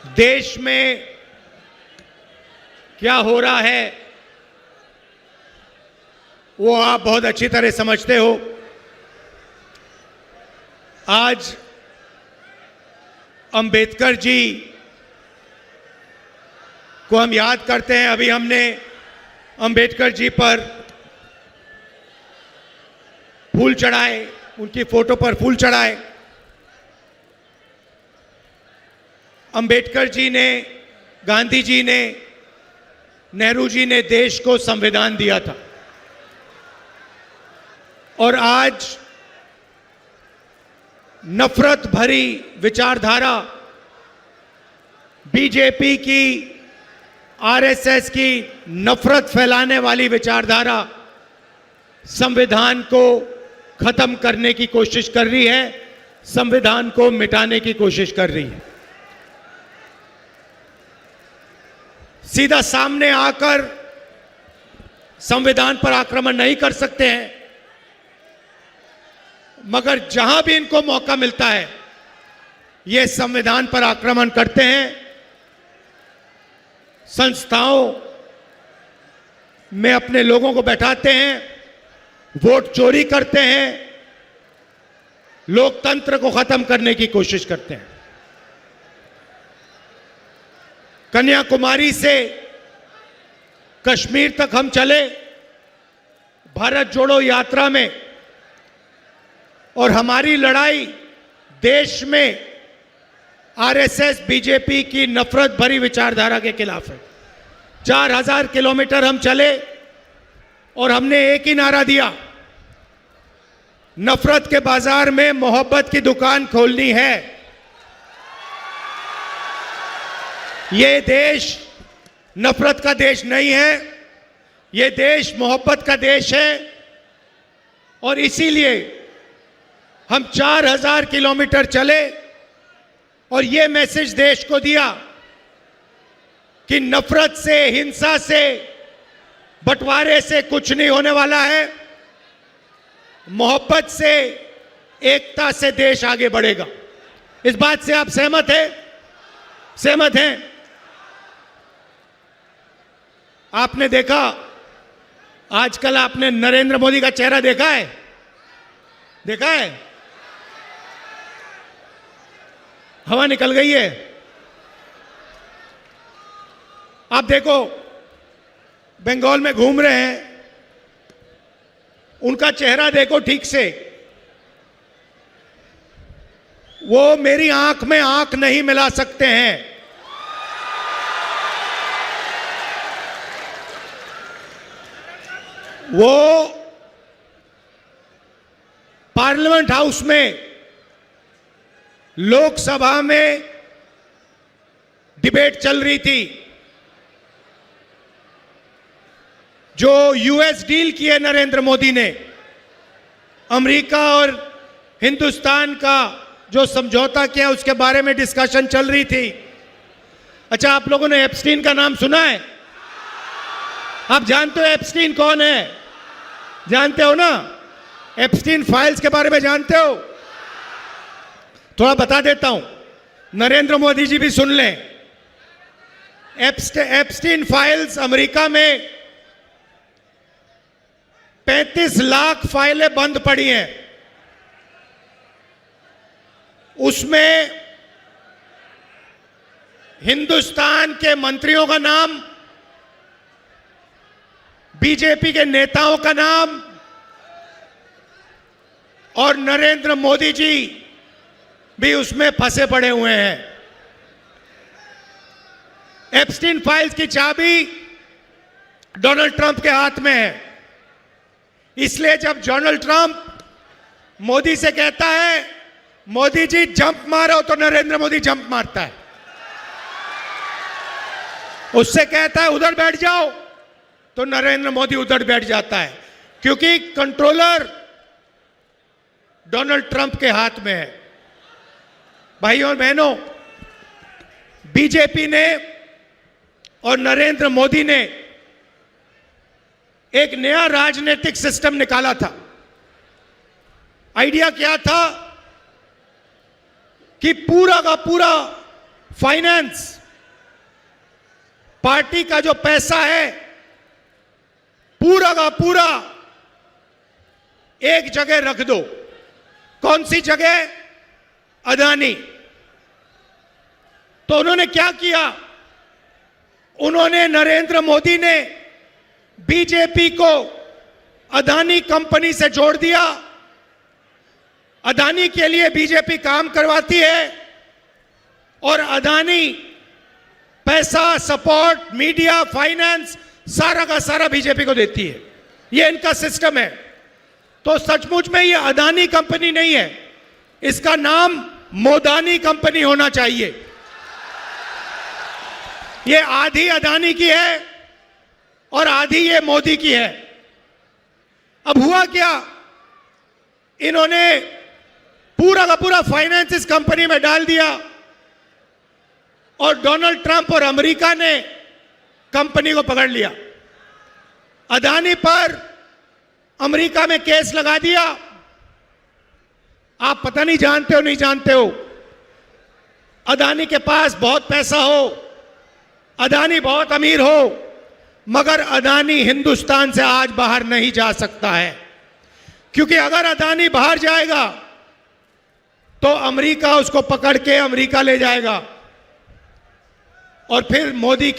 देश में क्या हो रहा है वो आप बहुत अच्छी तरह समझते हो। आज अंबेडकर जी को हम याद करते हैं। अभी हमने अंबेडकर जी पर फूल चढ़ाए, उनकी फोटो पर फूल चढ़ाए। अंबेडकर जी ने, गांधी जी ने, नेहरू जी ने देश को संविधान दिया था और आज नफरत भरी विचारधारा बीजेपी की, आरएसएस की नफरत फैलाने वाली विचारधारा संविधान को खत्म करने की कोशिश कर रही है, संविधान को मिटाने की कोशिश कर रही है। सीधा सामने आकर संविधान पर आक्रमण नहीं कर सकते हैं, मगर जहां भी इनको मौका मिलता है ये संविधान पर आक्रमण करते हैं। संस्थाओं में अपने लोगों को बैठाते हैं, वोट चोरी करते हैं, लोकतंत्र को खत्म करने की कोशिश करते हैं। कन्याकुमारी से कश्मीर तक हम चले भारत जोड़ो यात्रा में, और हमारी लड़ाई देश में आरएसएस, बीजेपी की नफरत भरी विचारधारा के खिलाफ है। 4000 किलोमीटर हम चले और हमने एक ही नारा दिया, नफरत के बाजार में मोहब्बत की दुकान खोलनी है। ये देश नफरत का देश नहीं है, ये देश मोहब्बत का देश है। और इसीलिए हम 4000 किलोमीटर चले और ये मैसेज देश को दिया कि नफरत से, हिंसा से, बंटवारे से कुछ नहीं होने वाला है। मोहब्बत से, एकता से देश आगे बढ़ेगा। इस बात से आप सहमत हैं? सहमत हैं? आपने देखा, आजकल आपने नरेंद्र मोदी का चेहरा देखा है? देखा है? हवा निकल गई है। आप देखो, बंगाल में घूम रहे हैं, उनका चेहरा देखो ठीक से। वो मेरी आंख में आंख नहीं मिला सकते हैं। वो पार्लियामेंट हाउस में, लोकसभा में डिबेट चल रही थी। जो यूएस डील की है नरेंद्र मोदी ने, अमेरिका और हिंदुस्तान का जो समझौता किया उसके बारे में डिस्कशन चल रही थी। अच्छा, आप लोगों ने एप्स्टीन का नाम सुना है? आप जानते हो एप्स्टीन कौन है? जानते हो ना? एप्स्टीन फाइल्स के बारे में जानते हो? थोड़ा बता देता हूं, नरेंद्र मोदी जी भी सुन लें। एप्स्टीन फाइल्स अमेरिका में 35 लाख फाइलें बंद पड़ी हैं। उसमें हिंदुस्तान के मंत्रियों का नाम, बीजेपी के नेताओं का नाम और नरेंद्र मोदी जी भी उसमें फंसे पड़े हुए हैं। एप्स्टीन फाइल्स की चाबी डोनाल्ड ट्रंप के हाथ में है। इसलिए जब डोनाल्ड ट्रंप मोदी से कहता है, मोदी जी जंप मारो, तो नरेंद्र मोदी जंप मारता है। उससे कहता है उधर बैठ जाओ, तो नरेंद्र मोदी उधर बैठ जाता है, क्योंकि कंट्रोलर डोनाल्ड ट्रंप के हाथ में है। भाइयों और बहनों, बीजेपी ने और नरेंद्र मोदी ने एक नया राजनीतिक सिस्टम निकाला था। आइडिया क्या था कि पूरा का पूरा फाइनेंस, पार्टी का जो पैसा है पूरा का पूरा एक जगह रख दो। कौन सी जगह? अदानी। तो उन्होंने क्या किया? उन्होंने, नरेंद्र मोदी ने बीजेपी को अदानी कंपनी से जोड़ दिया। अदानी के लिए बीजेपी काम करवाती है और अदानी पैसा, सपोर्ट, मीडिया, फाइनेंस सारा का सारा बीजेपी को देती है। ये इनका सिस्टम है। तो सचमुच में ये अदानी कंपनी नहीं है, इसका नाम मोदानी कंपनी होना चाहिए। ये आधी अदानी की है और आधी ये मोदी की है। अब हुआ क्या? इन्होंने पूरा का पूरा फाइनेंस इस कंपनी में डाल दिया और डोनाल्ड ट्रंप और अमेरिका ने कंपनी को पकड़ लिया। अदानी पर अमेरिका में केस लगा दिया। आप पता नहीं जानते हो, नहीं जानते हो, अदानी के पास बहुत पैसा हो, अदानी बहुत अमीर हो, मगर अदानी हिंदुस्तान से आज बाहर नहीं जा सकता है। क्योंकि अगर अदानी बाहर जाएगा तो अमेरिका उसको पकड़ के अमेरिका ले जाएगा और फिर मोदी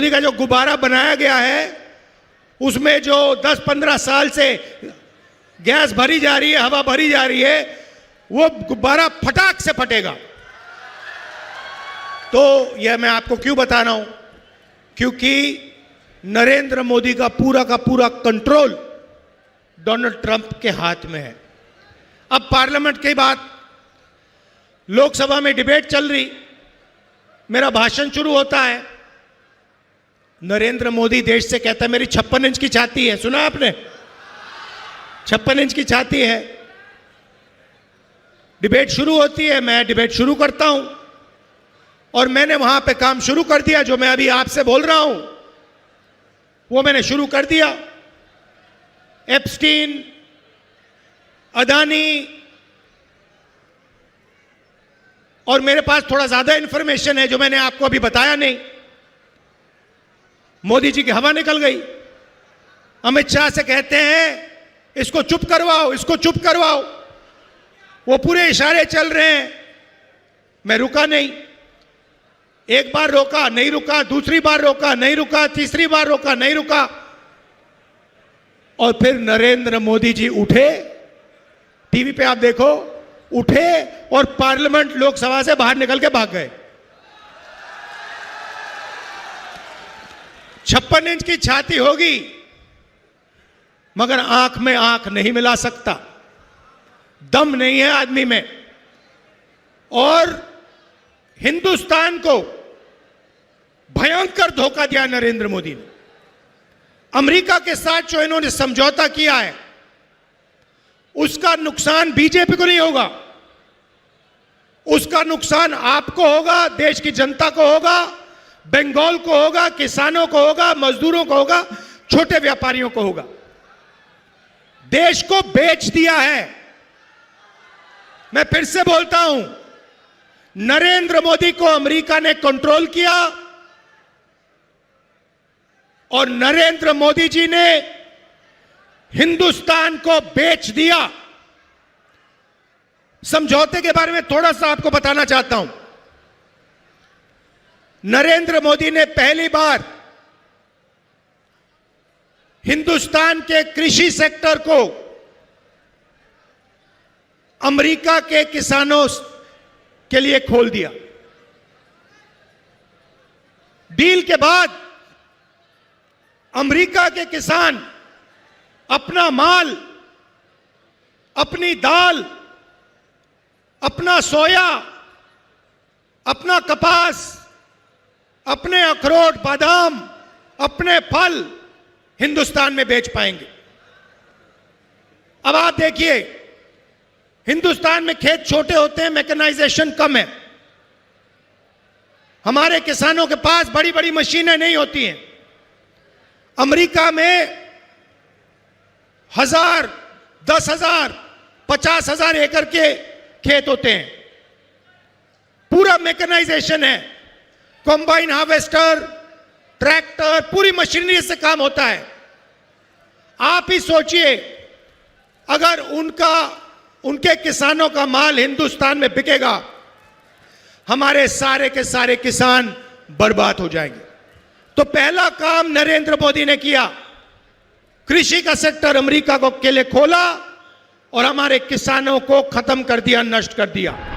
का जो गुब्बारा बनाया गया है उसमें जो 10-15 साल से गैस भरी जा रही है, हवा भरी जा रही है, वो गुब्बारा फटाक से फटेगा। तो यह मैं आपको क्यों बता रहा हूं? क्योंकि नरेंद्र मोदी का पूरा कंट्रोल डोनाल्ड ट्रंप के हाथ में है। अब पार्लियामेंट की बात, लोकसभा में डिबेट चल रही, मेरा भाषण शुरू होता है, नरेंद्र मोदी देश से कहता है मेरी 56 इंच की छाती है। सुना आपने? 56 इंच की छाती है। डिबेट शुरू होती है, मैं डिबेट शुरू करता हूं और मैंने वहां पे काम शुरू कर दिया। जो मैं अभी आपसे बोल रहा हूं वो मैंने शुरू कर दिया। एप्स्टीन, अदानी, और मेरे पास थोड़ा ज्यादा इंफॉर्मेशन है जो मैंने आपको अभी बताया नहीं। मोदी जी की हवा निकल गई। अमित शाह से कहते हैं इसको चुप करवाओ, इसको चुप करवाओ। वो पूरे इशारे चल रहे हैं, मैं रुका नहीं। एक बार रोका, नहीं रुका, दूसरी बार रोका, नहीं रुका, तीसरी बार रोका, नहीं रुका, और फिर नरेंद्र मोदी जी उठे, टीवी पे आप देखो, उठे और पार्लियामेंट, लोकसभा से बाहर निकल के भाग गए। 56 इंच की छाती होगी मगर आंख में आंख नहीं मिला सकता, दम नहीं है आदमी में। और हिंदुस्तान को भयंकर धोखा दिया नरेंद्र मोदी ने। अमेरिका के साथ जो इन्होंने समझौता किया है उसका नुकसान बीजेपी को नहीं होगा, उसका नुकसान आपको होगा, देश की जनता को होगा, बंगाल को होगा, किसानों को होगा, मजदूरों को होगा, छोटे व्यापारियों को होगा। देश को बेच दिया है। मैं फिर से बोलता हूं, नरेंद्र मोदी को अमेरिका ने कंट्रोल किया और नरेंद्र मोदी जी ने हिंदुस्तान को बेच दिया। समझौते के बारे में थोड़ा सा आपको बताना चाहता हूं। नरेंद्र मोदी ने पहली बार हिंदुस्तान के कृषि सेक्टर को अमेरिका के किसानों के लिए खोल दिया। डील के बाद अमेरिका के किसान अपना माल, अपनी दाल, अपना सोया, अपना कपास, अपने अखरोट, बादाम, अपने फल हिंदुस्तान में बेच पाएंगे। अब आप देखिए, हिंदुस्तान में खेत छोटे होते हैं, मैकेनाइजेशन कम है, हमारे किसानों के पास बड़ी बड़ी मशीनें नहीं होती हैं। अमेरिका में 1000, 10,000, 50,000 एकड़ के खेत होते हैं। पूरा मैकेनाइजेशन है, कंबाइन हार्वेस्टर, ट्रैक्टर, पूरी मशीनरी से काम होता है। आप ही सोचिए, अगर उनके किसानों का माल हिंदुस्तान में बिकेगा, हमारे सारे के सारे किसान बर्बाद हो जाएंगे। तो पहला काम नरेंद्र मोदी ने किया, कृषि का सेक्टर अमेरिका के लिए खोला और हमारे किसानों को खत्म कर दिया, नष्ट कर दिया।